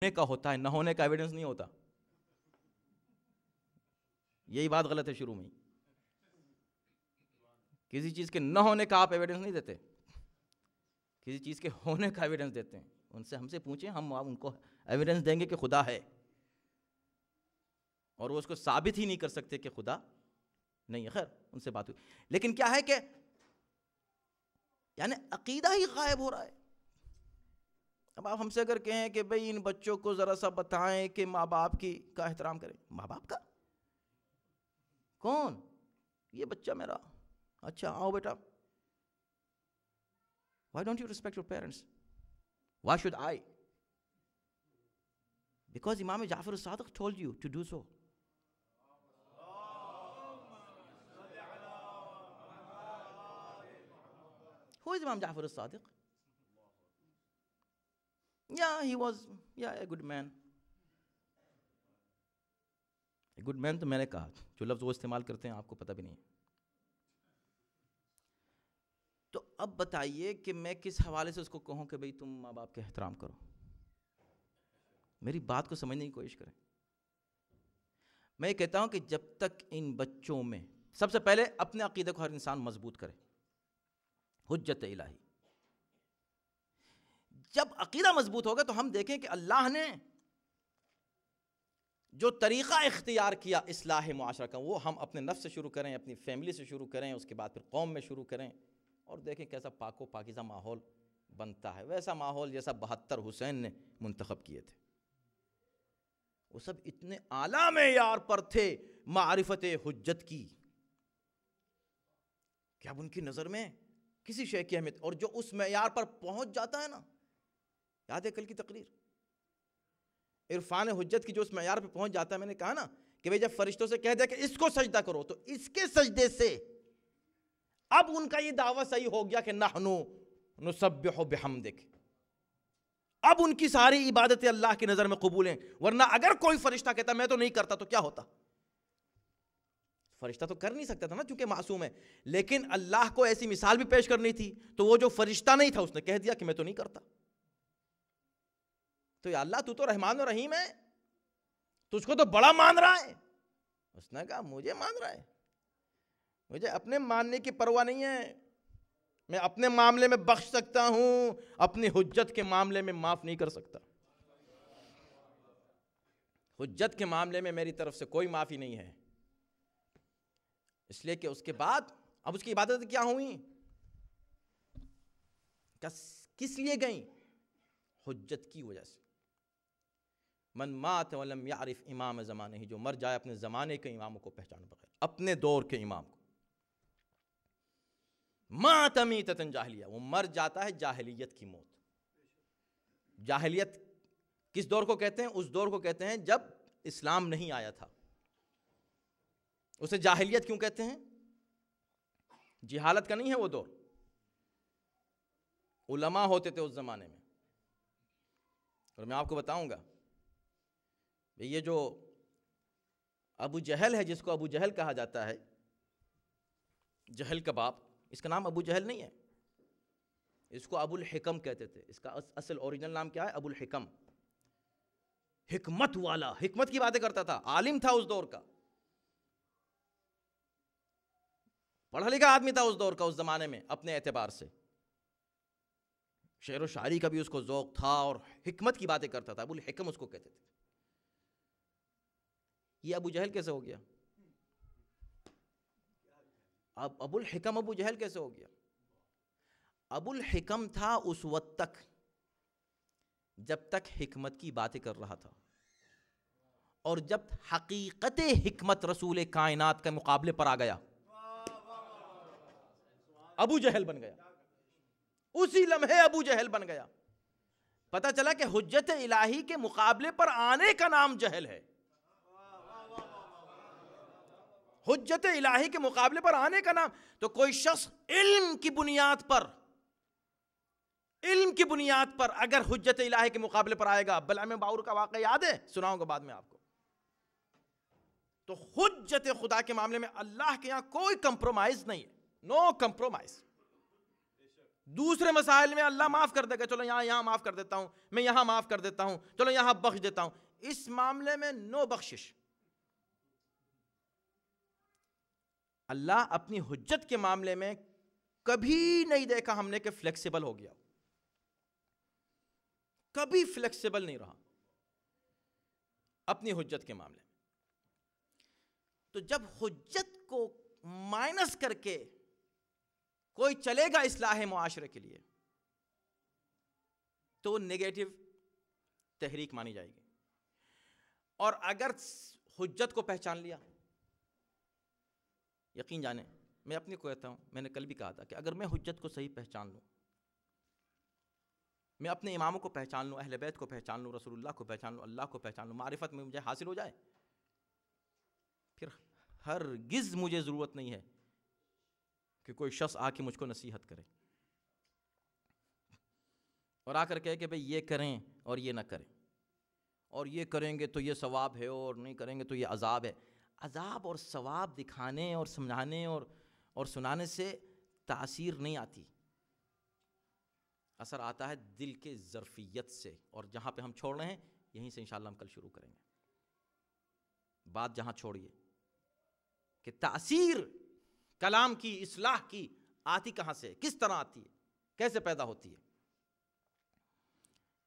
ہونے کا ہوتا ہے، نہ ہونے کا ایویڈنس نہیں ہوتا. یہی بات غلط ہے شروع میں ہی. کسی چیز کے نہ ہونے کا آپ ایویڈنس نہیں دیتے، کسی چیز کے ہونے کا ایویڈنس دیتے ہیں. ہم سے پوچھیں، ہم ان کو ایویڈنس دیں گے کہ خدا ہے، اور وہ اس کو ثابت ہی نہیں کر سکتے کہ خدا نہیں ہے. خیر ان سے بات ہوئی. لیکن کیا ہے کہ یعنی عقیدہ ہی غائب ہو رہا ہے. اب آپ ہم سے اگر کہیں کہ بھئی ان بچوں کو ذرا سا بتائیں کہ ماں باپ کا احترام کریں. ماں باپ کا کون؟ یہ بچہ میرا. اچھا آؤ بیٹا. Why don't you respect your parents? Why should I? Because Imam Ja'far as-Sadiq told you to do so. Who is Imam Ja'far as-Sadiq? Yeah, he was a good man. A good man تو میں نے کہا، جو لفظ وہ استعمال کرتے ہیں آپ کو پتہ بھی نہیں ہے. تو اب بتائیے کہ میں کس حوالے سے اس کو کہوں کہ بھئی تم ماں باپ کا احترام کرو. میری بات کو سمجھنے کی کوشش کریں. میں یہ کہتا ہوں کہ جب تک ان بچوں میں سب سے پہلے اپنے عقیدے کو ہر انسان مضبوط کرے. حجت الہی. جب عقیدہ مضبوط ہوگا تو ہم دیکھیں کہ اللہ نے جو طریقہ اختیار کیا اصلاح معاشرہ کا، وہ ہم اپنے نفس سے شروع کریں، اپنی فیملی سے شروع کریں، اس کے بعد پھر قوم میں شروع کریں، اور دیکھیں کیسا پاک و پاکیزہ ماحول بنتا ہے. ویسا ماحول جیسا 72 حسین نے منتخب کیے تھے. وہ سب اتنے اعلیٰ معیار پر تھے معرفت حجت کی کہ اب ان کی نظر میں کسی شے کی اہمیت، اور جو اس معیار پر پہنچ جاتا ہے نا، یاد ہے کل کی تقریر، عرفان حجت کی جو اس معیار پہ پہنچ جاتا ہے، میں نے کہا نا کہ بھئی جب فرشتوں سے کہہ دیا کہ اس کو سجدہ کرو، تو اس کے سجدے سے اب ان کا یہ دعویٰ صحیح ہو گیا کہ نحنو نسبح بحمدک. اب ان کی ساری عبادتیں اللہ کی نظر میں قبول ہیں. ورنہ اگر کوئی فرشتہ کہتا میں تو نہیں کرتا تو کیا ہوتا؟ فرشتہ تو کر نہیں سکتا تھا نا، چونکہ معصوم ہے. لیکن اللہ کو ایسی مثال بھی پیش کرنی تھی، تو وہ جو فرشتہ نہیں تھا اس نے کہہ دیا کہ میں تو نہیں کرتا. تو یا اللہ تو تو رحمان و رحیم ہے، تجھ کو تو بڑا مان رہا ہے. اس نے کہا مجھے مان رہا ہے، مجھے اپنے ماننے کی پرواہ نہیں ہے. میں اپنے معاملے میں بخش سکتا ہوں، اپنی حجت کے معاملے میں معاف نہیں کر سکتا. حجت کے معاملے میں میری طرف سے کوئی معافی نہیں ہے. اس لیے کہ اس کے بعد اب اس کی عبادت کیا ہوئی، کس لیے گئیں؟ حجت کی وجہ سے. من مات ولم یعرف امام زمانے ہی، جو مر جائے اپنے زمانے کے اماموں کو پہچان بغیر، اپنے دور کے امام کو. مات میتۃ جاہلیہ، وہ مر جاتا ہے جاہلیت کی موت. جاہلیت کس دور کو کہتے ہیں؟ اس دور کو کہتے ہیں جب اسلام نہیں آیا تھا. اسے جاہلیت کیوں کہتے ہیں؟ جہالت کا نہیں ہے وہ دور. علماء ہوتے تھے اس زمانے میں. اور میں آپ کو بتاؤں گا یہ جو ابو جہل ہے، جس کو ابو جہل کہا جاتا ہے، جہل کا باپ، اس کا نام ابو جہل نہیں ہے، اس کو ابو الحکم کہتے تھے. اس کا اصل اوریجنل نام کیا ہے؟ ابو الحکم. حکمت والا، حکمت کی باتیں کرتا تھا، عالم تھا اس دور کا، پڑھا لکھا آدمی تھا اس دور کا، اس زمانے میں اپنے اعتبار سے. شعر و شاعری کا بھی اس کو ذوق تھا اور حکمت کی باتیں کرتا تھا. ابو الحکم اس کو کہتے تھے. یہ ابو جہل کیسے ہو گیا؟ اب ابو الحکم ابو جہل کیسے ہو گیا؟ ابو الحکم تھا اس وقت تک جب تک حکمت کی باتیں کر رہا تھا، اور جب حقیقت حکمت رسول کائنات کے مقابلے پر آ گیا ابو جہل بن گیا. اسی لمحے ابو جہل بن گیا. پتہ چلا کہ حجت الہی کے مقابلے پر آنے کا نام جہل ہے. حجت الہی کے مقابلے پر آنے کا نام. تو کوئی شخص علم کی بنیاد پر اگر حجت الہی کے مقابلے پر آئے گا، بلعم باور کا واقعہ یاد ہے؟ سناؤں گا بعد میں آپ کو. تو حجت خدا کے معاملے میں اللہ کے یہاں کوئی کمپرومائز نہیں ہے. نو کمپرومائز. دوسرے مسائل میں اللہ معاف کر دے گا، چلو یہاں معاف کر دیتا ہوں، میں یہاں معاف کر دیتا ہوں، چلو یہاں بخش دیتا ہوں. اس معاملے میں نو بخشش. اللہ اپنی حجت کے معاملے میں کبھی نہیں دیکھا ہم نے کہ فلیکسیبل ہو گیا، کبھی فلیکسیبل نہیں رہا اپنی حجت کے معاملے میں. تو جب حجت کو مائنس کر کے کوئی چلے گا اصلاح معاشرے کے لیے تو نیگیٹو تحریک مانی جائے گی. اور اگر حجت کو پہچان لیا، یقین جانیں میں اپنی کو کہتا ہوں، میں نے کل بھی کہا تھا کہ اگر میں حجت کو صحیح پہچان لوں، میں اپنے اماموں کو پہچان لوں، اہل بیت کو پہچان لوں، رسول اللہ کو پہچان لوں، اللہ کو پہچان لوں، معرفت میں مجھے حاصل ہو جائے، پھر ہرگز مجھے ضرورت نہیں ہے کہ کوئی شخص آ کے مجھ کو نصیحت کرے اور آ کر کہے کہ بھئی یہ کریں اور یہ نہ کریں، اور یہ کریں گے تو یہ ثواب ہے اور نہیں کریں گے تو یہ عذاب ہے. عذاب اور ثواب دکھانے اور سمجھانے اور سنانے سے تاثیر نہیں آتی، اثر آتا ہے دل کے ظرفیت سے. اور جہاں پہ ہم چھوڑ رہے ہیں یہیں سے انشاءاللہ ہم کل شروع کریں گے. بات جہاں چھوڑیے کہ تاثیر کلام کی، اصلاح کی آتی کہاں سے، کس طرح آتی ہے، کیسے پیدا ہوتی ہے.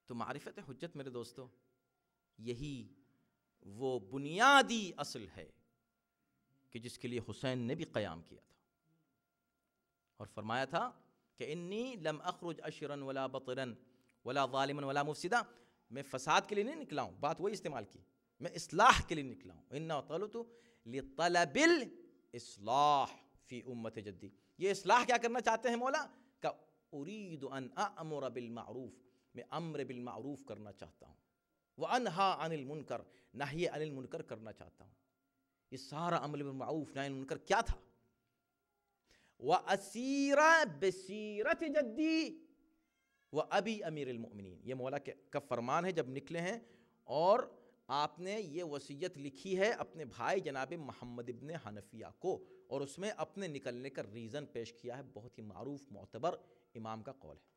تو معرفت حجت میرے دوستو یہی وہ بنیادی اصل ہے کہ جس کے لیے حسین نے بھی قیام کیا تھا اور فرمایا تھا کہ انی لم اخرج اشرا ولا بطرا ولا ظالما ولا مفسدا. میں فساد کے لیے نہیں نکلا ہوں، بات وہی استعمال کی، میں اصلاح کے لیے نکلا ہوں. انا طلعت لطلب الاصلاح فی امت جدی. یہ اصلاح کیا کرنا چاہتے ہیں مولا؟ کہ ارید ان امر بالمعروف، میں امر بالمعروف کرنا چاہتا ہوں، وانہا عن المنکر، نہی عن المنکر کرنا چاہتا ہوں. یہ سارا امر بالمعروف نہی عن المنکر کیا تھا؟ وَأَسِيرَ بِسِيرَةِ جَدِّي وَأَبِي أَمِيرِ الْمُؤْمِنِينَ. یہ مولا کا فرمان ہے جب نکلے ہیں، اور آپ نے یہ وصیت لکھی ہے اپنے بھائی جناب محمد ابن حنفیہ کو، اور اس میں اپنے نکلنے کا ریزن پیش کیا ہے. بہت ہی معروف معتبر امام کا قول ہے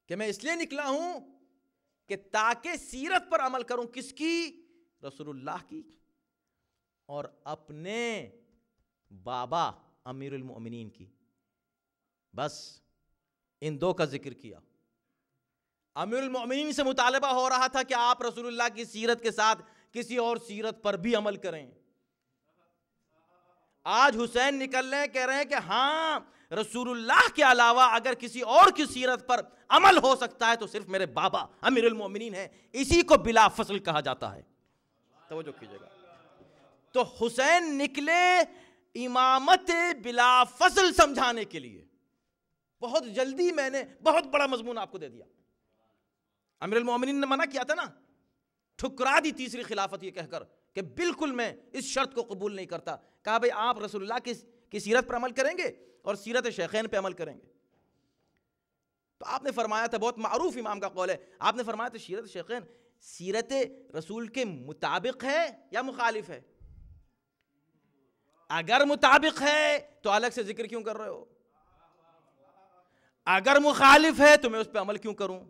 کہ میں اس لیے نکلا ہوں کہ تاکہ سیرت پر عمل کروں. کس کی؟ رسول اللہ کی، اور اپنے بابا امیر المؤمنین کی. بس ان دو کا ذکر کیا. امیر المؤمنین سے مطالبہ ہو رہا تھا کہ آپ رسول اللہ کی سیرت کے ساتھ کسی اور سیرت پر بھی عمل کریں. آج حسین نکل رہے کہہ رہے ہیں کہ ہاں رسول اللہ کے علاوہ اگر کسی اور کی سیرت پر عمل ہو سکتا ہے تو صرف میرے بابا امیر المؤمنین ہیں. اسی کو بلا فصل کہا جاتا ہے. توجہ کیجئے گا. تو حسین نکلے امامت بلا فصل سمجھانے کے لیے. بہت جلدی میں نے بہت بڑا مضمون آپ کو دے دیا. امیر المومنین نے منع کیا تھا نا، ٹھکرا دی تیسری خلافت یہ کہہ کر کہ بالکل میں اس شرط کو قبول نہیں کرتا. کہا بھئی آپ رسول اللہ کی سیرت پر عمل کریں گے اور سیرت شیخین پہ عمل کریں گے. تو آپ نے فرمایا تھا، بہت معروف امام کا قول ہے، آپ نے فرمایا تھا سیرت شیخین سیرت رسول کے مطابق ہے یا مخالف ہے؟ اگر مطابق ہے تو الگ سے ذکر کیوں کر رہے ہو؟ اگر مخالف ہے تو میں اس پہ عمل کیوں کروں؟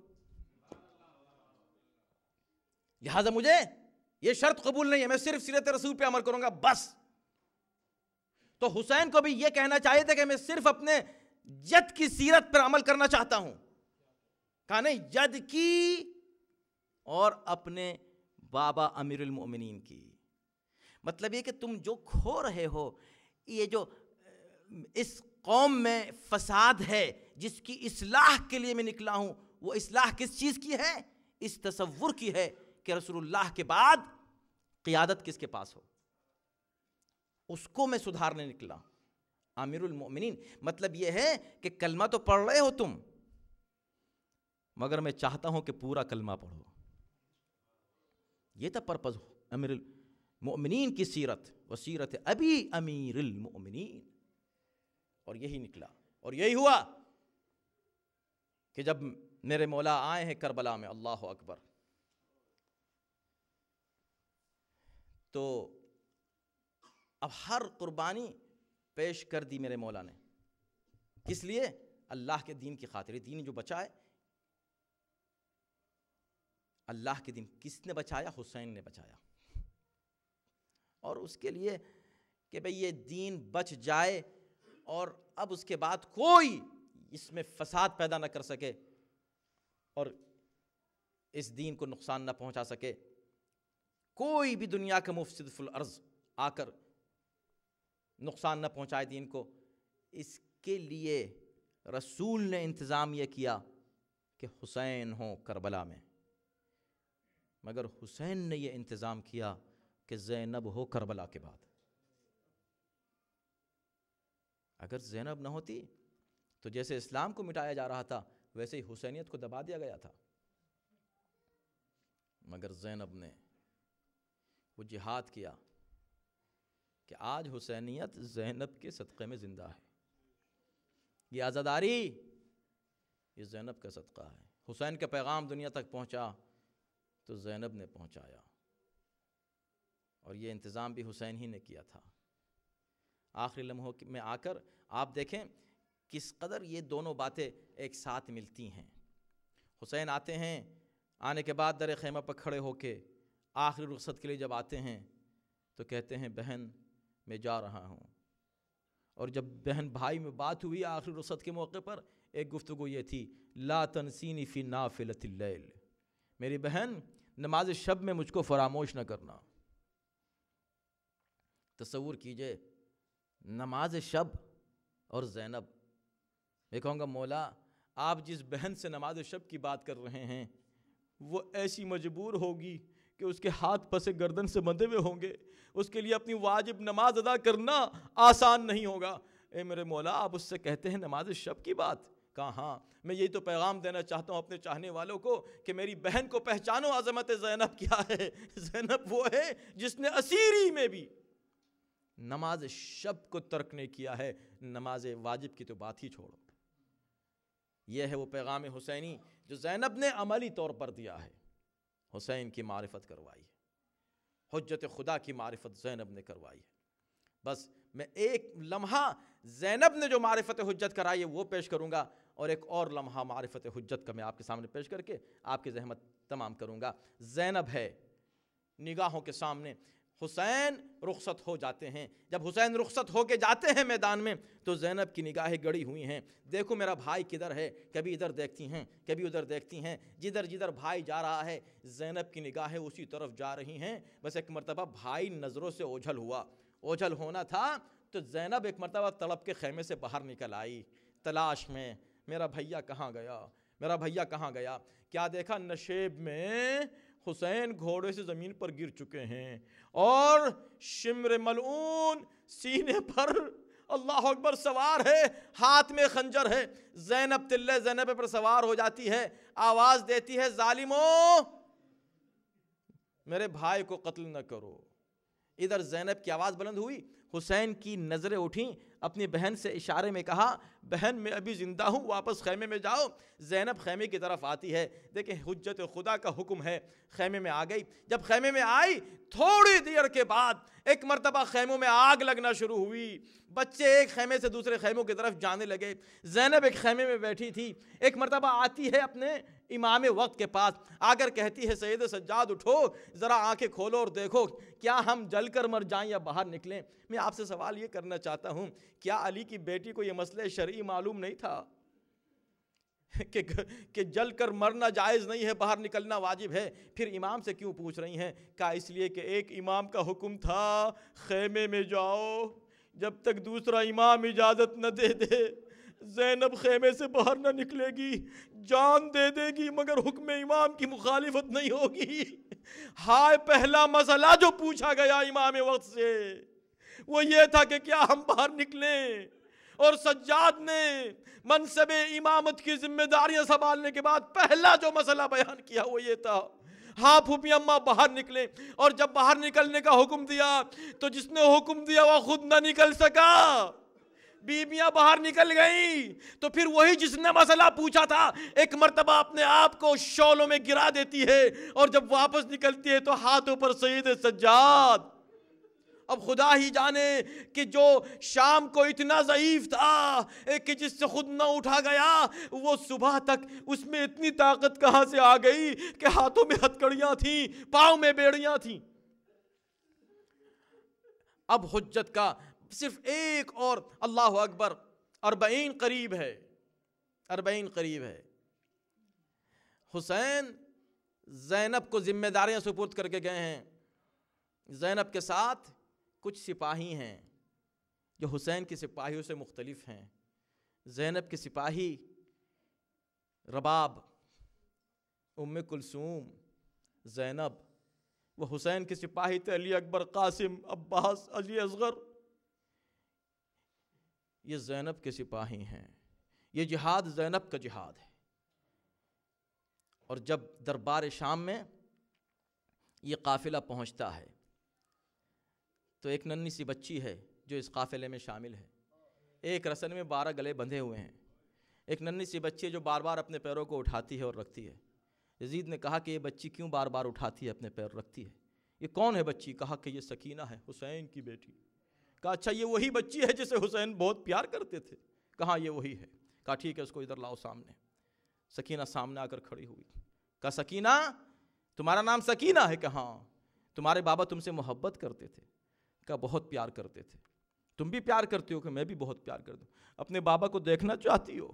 لہذا مجھے یہ شرط قبول نہیں ہے، میں صرف سیرت رسول پہ عمل کروں گا بس. تو حسین کو بھی یہ کہنا چاہیے تھا کہ میں صرف اپنے جد کی سیرت پر عمل کرنا چاہتا ہوں. کہا نہیں، جد کی اور اپنے بابا امیر المؤمنین کی. مطلب یہ کہ تم جو کھو رہے ہو، یہ جو اس قوم میں فساد ہے جس کی اصلاح کے لیے میں نکلا ہوں، وہ اصلاح کس چیز کی ہے؟ اس تصور کی ہے کہ رسول اللہ کے بعد قیادت کس کے پاس ہو. اس کو میں سدھارنے نکلا امیر المؤمنین. مطلب یہ ہے کہ کلمہ تو پڑھ رہے ہو تم، مگر میں چاہتا ہوں کہ پورا کلمہ پڑھو. یہ تھا پرپز امیر المؤمنین کی سیرت، و سیرت ابی امیر المؤمنین. اور یہی نکلا اور یہی ہوا کہ جب میرے مولا آئے ہیں کربلا میں، اللہ اکبر، تو اب ہر قربانی پیش کر دی میرے مولا نے. کس لیے؟ اللہ کے دین کی خاطر. دین جو بچا ہے اللہ کے دین کس نے بچایا؟ حسین نے بچایا. اور اس کے لیے کہ بھئی یہ دین بچ جائے اور اب اس کے بعد کوئی اس میں فساد پیدا نہ کر سکے اور اس دین کو نقصان نہ پہنچا سکے. کوئی بھی دنیا کا مفسد فی الارض آ کر نقصان نہ پہنچائے دین کو. اس کے لیے رسول نے انتظام یہ کیا کہ حسین ہوں کربلا میں. مگر حسین نے یہ انتظام کیا کہ زینب ہو کربلا کے بعد. اگر زینب نہ ہوتی تو جیسے اسلام کو مٹایا جا رہا تھا ویسے ہی حسینیت کو دبا دیا گیا تھا. مگر زینب نے وہ جہاد کیا کہ آج حسینیت زینب کے صدقے میں زندہ ہے. یہ عزاداری یہ زینب کا صدقہ ہے. حسین کا پیغام دنیا تک پہنچا تو زینب نے پہنچایا اور یہ انتظام بھی حسین ہی نے کیا تھا. آخری لمحوں میں آ کر آپ دیکھیں کس قدر یہ دونوں باتیں ایک ساتھ ملتی ہیں. حسین آتے ہیں, آنے کے بعد در خیمہ پر کھڑے ہو کے آخری رخصت کے لیے جب آتے ہیں تو کہتے ہیں بہن میں جا رہا ہوں. اور جب بہن بھائی میں بات ہوئی آخری رخصت کے موقع پر ایک گفتگو یہ تھی لا تنسینی فی نافلۃ اللیل, میری بہن نماز شب میں مجھ کو فراموش نہ کرنا. تصور کیجئے نماز شب اور زینب. میں کہوں گا مولا آپ جس بہن سے نماز شب کی بات کر رہے ہیں وہ ایسی مجبور ہوگی کہ اس کے ہاتھ پس گردن سے بندھے ہوئے ہوں گے, اس کے لیے اپنی واجب نماز ادا کرنا آسان نہیں ہوگا. اے میرے مولا آپ اس سے کہتے ہیں نماز شب کی بات. کہا ہاں, میں یہی تو پیغام دینا چاہتا ہوں اپنے چاہنے والوں کو کہ میری بہن کو پہچانو عظمت زینب کیا ہے. زینب وہ ہے جس نے اسیری میں بھی نماز شب کو ترک نہیں کیا ہے, نماز واجب کی تو بات ہی چھوڑو. یہ ہے وہ پیغام حسینی جو زینب نے عملی طور پر دیا ہے. حسین کی معرفت کروائی ہے, حجت خدا کی معرفت زینب نے کروائی ہے. بس میں ایک لمحہ زینب نے جو معرفت حجت کرائی ہے وہ پیش کروں گا اور ایک اور لمحہ معرفت حجت کا میں آپ کے سامنے پیش کر کے آپ کی زحمت تمام کروں گا. زینب ہے نگاہوں کے سامنے, حسین رخصت ہو جاتے ہیں. جب حسین رخصت ہو کے جاتے ہیں میدان میں تو زینب کی نگاہیں گڑی ہوئی ہیں. دیکھو میرا بھائی کدھر ہے, کبھی ادھر دیکھتی ہیں کبھی ادھر دیکھتی ہیں. جدھر جدھر بھائی جا رہا ہے زینب کی نگاہیں اسی طرف جا رہی ہیں. بس ایک مرتبہ بھائی نظروں سے اوجھل ہوا, اوجھل ہونا تھا تو زینب ایک مرتبہ تڑپ کے خیمے سے باہر نکل آئی تلاش میں میرا بھیا کہاں گیا, میرا بھیا کہاں گیا. کیا دیکھا نشیب میں حسین گھوڑے سے زمین پر گر چکے ہیں اور شمر ملعون سینے پر اللہ اکبر سوار ہے, ہاتھ میں خنجر ہے. زینب تلے زینب پر سوار ہو جاتی ہے, آواز دیتی ہے ظالموں میرے بھائی کو قتل نہ کرو. ادھر زینب کی آواز بلند ہوئی, حسین کی نظریں اٹھیں, اپنی بہن سے اشارے میں کہا بہن میں ابھی زندہ ہوں واپس خیمے میں جاؤ. زینب خیمے کی طرف آتی ہے, دیکھیں حجت خدا کا حکم ہے, خیمے میں آ گئی. جب خیمے میں آئی تھوڑی دیر کے بعد ایک مرتبہ خیموں میں آگ لگنا شروع ہوئی, بچے ایک خیمے سے دوسرے خیموں کی طرف جانے لگے. زینب ایک خیمے میں بیٹھی تھی, ایک مرتبہ آتی ہے اپنے امام وقت کے پاس, آ کر کہتی ہے سید سجاد اٹھو ذرا آنکھیں کھولو اور دیکھو کیا ہم جل کر مر جائیں یا باہر نکلیں. میں آپ سے سوال یہ کرنا چاہتا ہوں کیا علی کی بیٹی کو یہ مسئلہ شرعی معلوم نہیں تھا کہ جل کر مرنا جائز نہیں ہے باہر نکلنا واجب ہے, پھر امام سے کیوں پوچھ رہی ہیں؟ کہا اس لیے کہ ایک امام کا حکم تھا خیمے میں جاؤ جب تک دوسرا امام اجازت نہ دے دے. زینب خیمے سے باہر نہ نکلے گی, جان دے دے گی مگر حکم امام کی مخالفت نہیں ہوگی. ہائے پہلا مسئلہ جو پوچھا گیا امام وقت سے وہ یہ تھا کہ کیا ہم باہر نکلیں, اور سجاد نے منصب امامت کی ذمہ داریاں سنبھالنے کے بعد پہلا جو مسئلہ بیان کیا وہ یہ تھا ہاں پھوپھی اماں باہر نکلیں. اور جب باہر نکلنے کا حکم دیا تو جس نے حکم دیا وہ خود نہ نکل سکا, بیویاں باہر نکل گئیں. تو پھر وہی جس نے مسئلہ پوچھا تھا ایک مرتبہ اپنے آپ کو شعلوں میں گرا دیتی ہے اور جب واپس نکلتی ہے تو ہاتھوں پر سید سجاد اب خدا ہی جانے کہ جو شام کو اتنا ضعیف تھا کہ جس سے خود نہ اٹھا گیا، وہ صبح تک اس میں اتنی طاقت کہاں سے آ گئی کہ ہاتھوں میں ہتھکڑیاں تھیں، پاؤں میں بیڑیاں تھیں۔ اب حجت کا صرف ایک اور، اللہ اکبر، 40 قریب ہے، 40 قریب ہے۔ حسین زینب کو ذمہ داریاں سپرد کر کے گئے ہیں۔ زینب کے ساتھ کچھ سپاہی ہیں جو حسین کی سپاہیوں سے مختلف ہیں۔ زینب کے سپاہی رباب، ام کلثوم، زینب، وہ حسین کے سپاہی تھے علی اکبر، قاسم، عباس، علی اصغر، یہ زینب کے سپاہی ہیں۔ یہ جہاد زینب کا جہاد ہے۔ اور جب دربار شام میں یہ قافلہ پہنچتا ہے تو ایک ننھی سی بچی ہے جو اس قافلے میں شامل ہے۔ ایک رسن میں 12 گلے بندھے ہوئے ہیں۔ ایک ننھی سی بچی ہے جو بار بار اپنے پیروں کو اٹھاتی ہے اور رکھتی ہے۔ یزید نے کہا کہ یہ بچی کیوں بار بار اٹھاتی ہے، اپنے پیر رکھتی ہے؟ یہ کون ہے بچی؟ کہا کہ یہ سکینہ ہے، حسین کی بیٹی۔ کہا اچھا یہ وہی بچی ہے جسے حسین بہت پیار کرتے تھے؟ کہا یہ وہی ہے۔ کہا ٹھیک ہے، اس کو ادھر لاؤ سامنے۔ سکینہ سامنے آ کر کھڑی ہوئی۔ کہا سکینہ، تمہارا نام سکینہ ہے؟ کہ ہاں۔ تمہارے بابا تم سے محبت کرتے تھے؟ کہا بہت پیار کرتے تھے۔ تم بھی پیار کرتے ہو؟ کہ میں بھی بہت پیار کرتا ہوں۔ اپنے بابا کو دیکھنا چاہتی ہو؟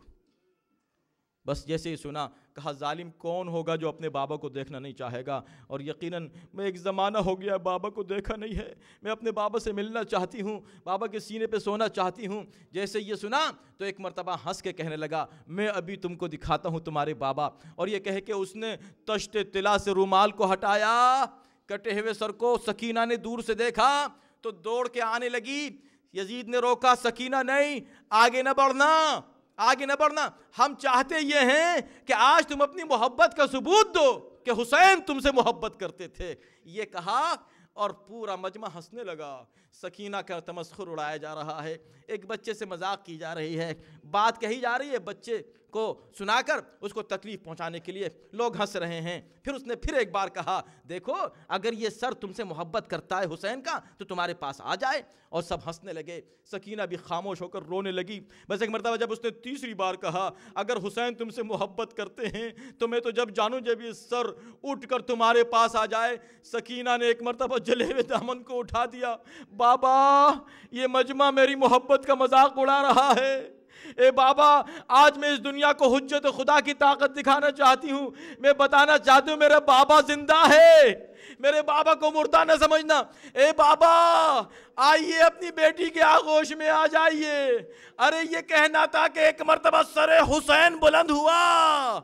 بس جیسے ہی سنا، کہا ظالم کون ہوگا جو اپنے بابا کو دیکھنا نہیں چاہے گا، اور یقیناً میں ایک زمانہ ہو گیا بابا کو دیکھا نہیں ہے، میں اپنے بابا سے ملنا چاہتی ہوں، بابا کے سینے پہ سونا چاہتی ہوں۔ جیسے یہ سنا تو ایک مرتبہ ہنس کے کہنے لگا، میں ابھی تم کو دکھاتا ہوں تمہارے بابا۔ اور یہ کہہ کے اس نے تشت طلا سے رومال کو ہٹایا، کٹے ہوئے سر کو سکینہ نے دور سے دیکھا تو دوڑ کے آنے لگی۔ یزید نے روکا، سکینہ نہیں، آگے نہ بڑھنا، آگے نہ بڑھنا، ہم چاہتے یہ ہیں کہ آج تم اپنی محبت کا ثبوت دو کہ حسین تم سے محبت کرتے تھے۔ یہ کہا اور پورا مجمع ہنسنے لگا۔ سکینہ کا تمسخر اڑایا جا رہا ہے، ایک بچے سے مذاق کی جا رہی ہے، بات کہی جا رہی ہے، بچے کو سنا کر اس کو تکلیف پہنچانے کے لیے لوگ ہنس رہے ہیں۔ پھر اس نے پھر ایک بار کہا، دیکھو اگر یہ سر تم سے محبت کرتا ہے حسین کا تو تمہارے پاس آ جائے، اور سب ہنسنے لگے۔ سکینہ بھی خاموش ہو کر رونے لگی۔ بس ایک مرتبہ جب اس نے تیسری بار کہا، اگر حسین تم سے محبت کرتے ہیں تو میں تو جب جانوں جب یہ سر اٹھ کر تمہارے پاس آ جائے۔ سکینہ نے ایک مرتبہ جلے ہوئے دامن کو اٹھا دیا، بابا یہ مجمع میری محبت کا مذاق اڑا رہا ہے۔ اے بابا آج میں اس دنیا کو حجت خدا کی طاقت دکھانا چاہتی ہوں، میں بتانا چاہتی ہوں میرا بابا زندہ ہے، میرے بابا کو مردہ نہ سمجھنا۔ اے بابا آئیے اپنی بیٹی کے آغوش میں آ جائیے۔ ارے یہ کہنا تھا کہ ایک مرتبہ سر حسین بلند ہوا،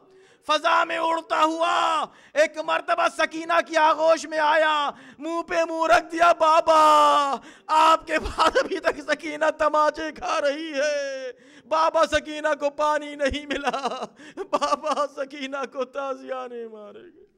فضا میں اڑتا ہوا، ایک مرتبہ سکینہ کی آغوش میں آیا، منہ پہ منہ رکھ دیا، بابا آپ کے بعد ابھی تک سکینہ تماچے کھا رہی ہے، بابا سکینہ کو پانی نہیں ملا، بابا سکینہ کو تازیانے مارے گئے۔